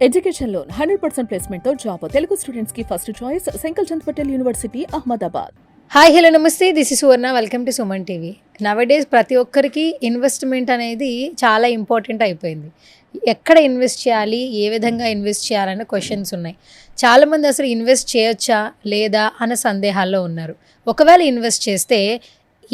Education loan 100% placement తో job Telugu students కి first choice Sankalchand Patel university Ahmedabad. Hi hello నమస్తే, this is Suvarna. Welcome to Suman TV. Nowadays ప్రతి ఒక్కరికి investment అనేది చాలా ఇంపార్టెంట్ అయిపోయింది. ఎక్కడ ఇన్వెస్ట్ చేయాలి, ఏ విధంగా ఇన్వెస్ట్ చేయాలనే క్వశ్చన్స్ ఉన్నాయి. చాలామంది అసలు ఇన్వెస్ట్ చేయొచ్చా లేదా అన్న సందేహాల్లో ఉన్నారు. ఒకవేళ ఇన్వెస్ట్ చేస్తే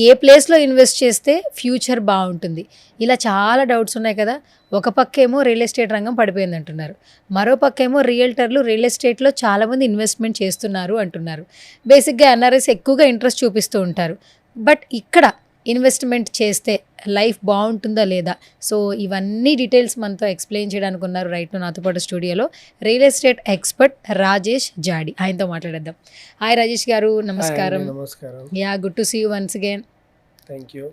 ఏ ప్లేస్లో ఇన్వెస్ట్ చేస్తే ఫ్యూచర్ బాగుంటుంది, ఇలా చాలా డౌట్స్ ఉన్నాయి కదా. ఒక పక్కేమో రియల్ ఎస్టేట్ రంగం పడిపోయింది అంటున్నారు, మరో పక్కేమో రియల్టర్లు రియల్ ఎస్టేట్లో చాలామంది ఇన్వెస్ట్మెంట్ చేస్తున్నారు అంటున్నారు. బేసిక్గా ఎన్ఆర్ఎస్ ఎక్కువగా ఇంట్రెస్ట్ చూపిస్తూ ఉంటారు. బట్ ఇక్కడ ఇన్వెస్ట్మెంట్ చేస్తే లైఫ్ బాగుంటుందా లేదా, సో ఇవన్నీ డీటెయిల్స్ మనతో ఎక్స్ప్లెయిన్ చేయడానికి ఉన్నారు రైట్ నాతో పాటు స్టూడియోలో real estate expert Rajesh Jadi. ఆయనతో మాట్లాడేద్దాం. హాయ్ రాజేష్ గారు, నమస్కారం. Yeah, good to see you once again. Thank you.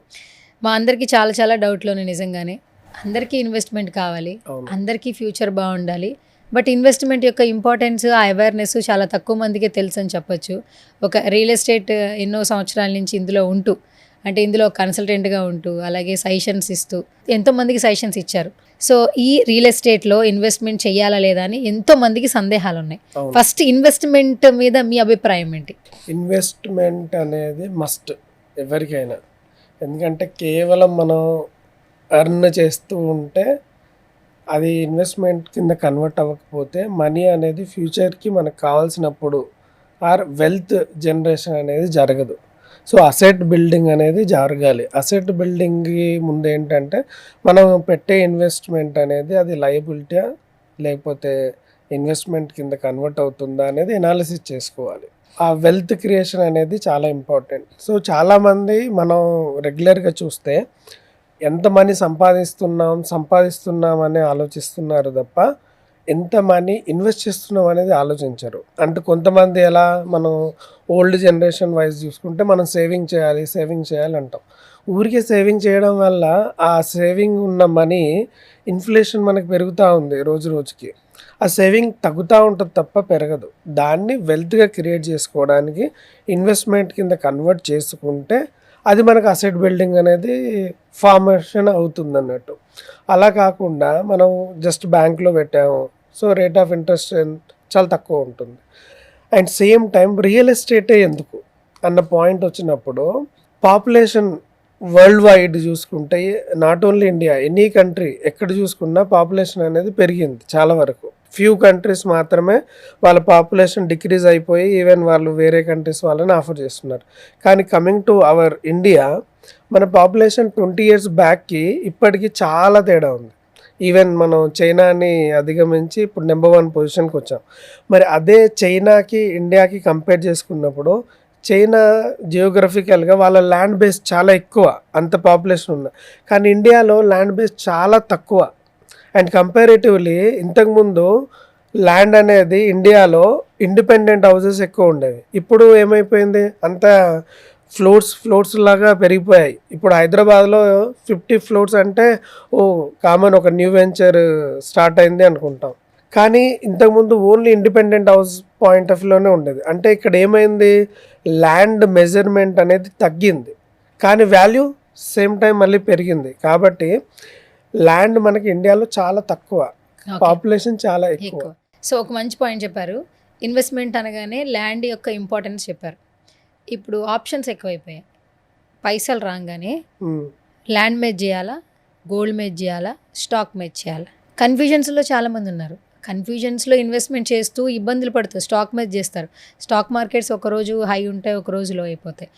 మా అందరికీ చాలా చాలా డౌట్లు ఉన్నాయి. నిజంగానే అందరికీ ఇన్వెస్ట్మెంట్ కావాలి, అందరికీ ఫ్యూచర్ బాగుండాలి. బట్ ఇన్వెస్ట్మెంట్ యొక్క ఇంపార్టెన్స్, ఆ అవేర్నెస్ చాలా తక్కువ మందికే తెలుసు అని చెప్పొచ్చు. ఒక రియల్ ఎస్టేట్ ఎన్నో సంవత్సరాల నుంచి ఇందులో ఉంటూ, అంటే ఇందులో కన్సల్టెంట్గా ఉంటూ, అలాగే సజెషన్స్ ఇస్తూ ఎంతోమందికి సజెషన్స్ ఇచ్చారు. సో ఈ రియల్ ఎస్టేట్లో ఇన్వెస్ట్మెంట్ చేయాలా లేదా అని ఎంతోమందికి సందేహాలు ఉన్నాయి. ఫస్ట్ ఇన్వెస్ట్మెంట్ మీద మీ అభిప్రాయం ఏంటి? ఇన్వెస్ట్మెంట్ అనేది మస్ట్ ఎవరికైనా, ఎందుకంటే కేవలం మనం ఎర్న్ చేస్తూ ఉంటే అది ఇన్వెస్ట్మెంట్ కింద కన్వర్ట్ అవ్వకపోతే మనీ అనేది ఫ్యూచర్కి మనకు కావాల్సినప్పుడు ఆర్ వెల్త్ జనరేషన్ అనేది జరగదు. సో అసెట్ బిల్డింగ్ అనేది జరగాలి. అసెట్ బిల్డింగ్కి ముందు ఏంటంటే మనం పెట్టే ఇన్వెస్ట్మెంట్ అనేది అది లయబిలిటీ లేకపోతే ఇన్వెస్ట్మెంట్ కింద కన్వర్ట్ అవుతుందా అనేది ఎనాలిసిస్ చేసుకోవాలి. ఆ వెల్త్ క్రియేషన్ అనేది చాలా ఇంపార్టెంట్. సో చాలామంది మనం రెగ్యులర్గా చూస్తే ఎంత మనీ సంపాదిస్తున్నాం అని ఆలోచిస్తున్నారు తప్ప ఎంత మనీ ఇన్వెస్ట్ చేస్తున్నాం అనేది ఆలోచించరు. అంటే కొంతమంది ఎలా, మనం ఓల్డ్ జనరేషన్ వైజ్ చూసుకుంటే మనం సేవింగ్ చేయాలి అంటాం. ఊరికే సేవింగ్ చేయడం వల్ల ఆ సేవింగ్ ఉన్న మనీ ఇన్ఫ్లేషన్ మనకు పెరుగుతూ ఉంది రోజు రోజుకి. ఆ సేవింగ్ తగ్గుతూ ఉంటుంది తప్ప పెరగదు. దాన్ని వెల్త్గా క్రియేట్ చేసుకోవడానికి ఇన్వెస్ట్మెంట్ కింద కన్వర్ట్ చేసుకుంటే అది మనకు అసెట్ బిల్డింగ్ అనేది ఫార్మేషన్ అవుతుంది అన్నట్టు. అలా కాకుండా మనం జస్ట్ బ్యాంక్లో పెట్టాము, సో రేట్ ఆఫ్ ఇంట్రెస్ట్ చాలా తక్కువ ఉంటుంది. అండ్ సేమ్ టైం రియల్ ఎస్టేటే ఎందుకు అన్న పాయింట్ వచ్చినప్పుడు పాపులేషన్ వరల్డ్ వైడ్ చూసుకుంటే, not only India, any country ఎక్కడ చూసుకున్నా పాపులేషన్ అనేది పెరిగింది చాలా వరకు. ఫ్యూ కంట్రీస్ మాత్రమే వాళ్ళ పాపులేషన్ డిక్రీజ్ అయిపోయి ఈవెన్ వాళ్ళు వేరే కంట్రీస్ వాళ్ళని ఆఫర్ చేస్తున్నారు. కానీ కమింగ్ టు అవర్ ఇండియా, మన పాపులేషన్ 20 years బ్యాక్కి ఇప్పటికీ చాలా తేడా ఉంది. ఈవెన్ మనం చైనాని అధిగమించి ఇప్పుడు నెంబర్ 1 పొజిషన్కి వచ్చాం. మరి అదే చైనాకి ఇండియాకి కంపేర్ చేసుకున్నప్పుడు చైనా జియోగ్రఫికల్గా వాళ్ళ ల్యాండ్ బేస్ చాలా ఎక్కువ, అంత పాపులేషన్ ఉన్న. కానీ ఇండియాలో ల్యాండ్ బేస్ చాలా తక్కువ. అండ్ కంపారేటివ్లీ ఇంతకుముందు ల్యాండ్ అనేది ఇండియాలో ఇండిపెండెంట్ హౌసెస్ ఎక్కువ ఉండేవి. ఇప్పుడు ఏమైపోయింది, అంతా ఫ్లోర్స్ లాగా పెరిగిపోయాయి. ఇప్పుడు హైదరాబాద్లో 50 floors అంటే కామన్, ఒక న్యూ వెంచర్ స్టార్ట్ అయింది అనుకుంటాం. కానీ ఇంతకుముందు only independent house point of వ్యూలోనే ఉండేది. అంటే ఇక్కడ ఏమైంది, ల్యాండ్ మెజర్మెంట్ అనేది తగ్గింది కానీ వాల్యూ సేమ్ టైం మళ్ళీ పెరిగింది. కాబట్టి ల్యాండ్ మనకి ఇండియాలో చాలా తక్కువ, పాపులేషన్ చాలా ఎక్కువ. సో ఒక మంచి పాయింట్ చెప్పారు. ఇన్వెస్ట్మెంట్ అనగానే ల్యాండ్ యొక్క ఇంపార్టెన్స్ చెప్పారు. ఇప్పుడు ఆప్షన్స్ ఎక్కువైపోయాయి. పైసలు రాగానే ల్యాండ్ మీద చేయాలా, గోల్డ్ మీద చేయాలా, స్టాక్ మీద చేయాలా, కన్ఫ్యూజన్స్లో చాలామంది ఉన్నారు. కన్ఫ్యూజన్స్లో ఇన్వెస్ట్మెంట్ చేస్తూ ఇబ్బందులు పడుతూ స్టాక్ మీద చేస్తారు. స్టాక్ మార్కెట్స్ ఒకరోజు హై ఉంటాయి, ఒకరోజు లో అయిపోతాయి.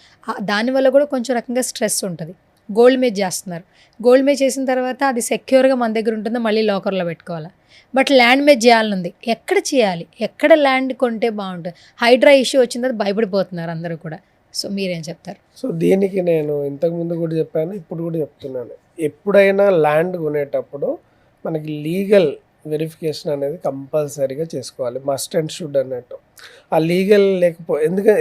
దానివల్ల కూడా కొంచెం రకంగా స్ట్రెస్ ఉంటుంది. గోల్డ్ మీద చేస్తున్నారు. గోల్డ్ మీద చేసిన తర్వాత అది సెక్యూర్గా మన దగ్గర ఉంటుందో మళ్ళీ లాకర్లో పెట్టుకోవాలి. బట్ ల్యాండ్ మీద చేయాలనుంది. ఎక్కడ చేయాలి, ఎక్కడ ల్యాండ్ కొంటే బాగుంటుంది? హైడ్రా ఇష్యూ వచ్చిన తర్వాత భయపడిపోతున్నారు అందరూ కూడా. సో మీరేం చెప్తారు? సో దీనికి నేను ఇంతకుముందు కూడా చెప్పాను, ఇప్పుడు కూడా చెప్తున్నాను. ఎప్పుడైనా ల్యాండ్ కొనేటప్పుడు మనకి లీగల్ వెరిఫికేషన్ అనేది కంపల్సరీగా చేసుకోవాలి, మస్ట్ అండ్ షుడ్ అన్నట్టు. ఆ లీగల్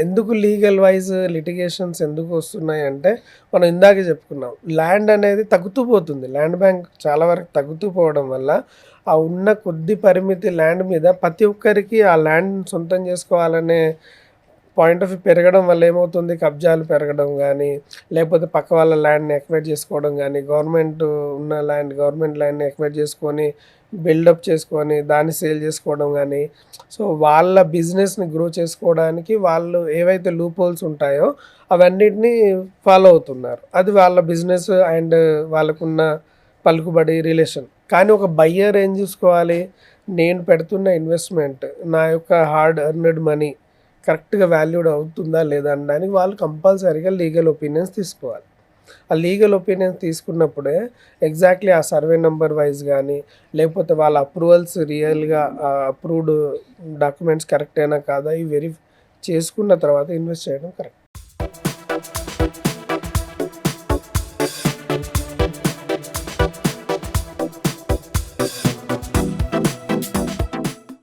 ఎందుకు లీగల్ వైజ్ లిటిగేషన్స్ ఎందుకు వస్తున్నాయి అంటే, మనం ఇందాకే చెప్పుకున్నాం, ల్యాండ్ అనేది తగ్గుతూ పోతుంది. ల్యాండ్ బ్యాంక్ చాలా వరకు తగ్గుతూ పోవడం వల్ల ఆ ఉన్న కొద్ది పరిమితి ల్యాండ్ మీద ప్రతి ఒక్కరికి ఆ ల్యాండ్ సొంతం చేసుకోవాలనే పాయింట్ ఆఫ్ వ్యూ పెరగడం వల్ల ఏమవుతుంది, కబ్జాలు పెరగడం కానీ, లేకపోతే పక్క వాళ్ళ ల్యాండ్ని ఎక్వైర్ చేసుకోవడం కానీ, గవర్నమెంట్ ల్యాండ్ని ఎక్వైర్ చేసుకొని బిల్డప్ చేసుకొని దాన్ని సేల్ చేసుకోవడం కానీ, సో వాళ్ళ బిజినెస్ని గ్రో చేసుకోవడానికి వాళ్ళు ఏవైతే లూప్ హోల్స్ ఉంటాయో అవన్నిటిని ఫాలో అవుతున్నారు. అది వాళ్ళ బిజినెస్ అండ్ వాళ్ళకున్న పలుకుబడి రిలేషన్. కానీ ఒక బయ్యర్ ఏం చూసుకోవాలి, నేను పెడుతున్న ఇన్వెస్ట్మెంట్ నా యొక్క హార్డ్ ఎర్న్డ్ మనీ కరెక్ట్గా వాల్యూడ్ అవుతుందా లేదా అనడానికి వాళ్ళు కంపల్సరీగా లీగల్ ఒపీనియన్స్ తీసుకోవాలి. ఆ లీగల్ ఒపీనియన్స్ తీసుకున్నప్పుడే ఎగ్జాక్ట్లీ ఆ సర్వే నెంబర్ వైజ్ కానీ, లేకపోతే వాళ్ళ అప్రూవల్స్ రియల్గా అప్రూవ్డ్ డాక్యుమెంట్స్ కరెక్ట్ అయినా కాదా ఇవి వెరిఫై చేసుకున్న తర్వాత ఇన్వెస్ట్ చేయడం కరెక్ట్.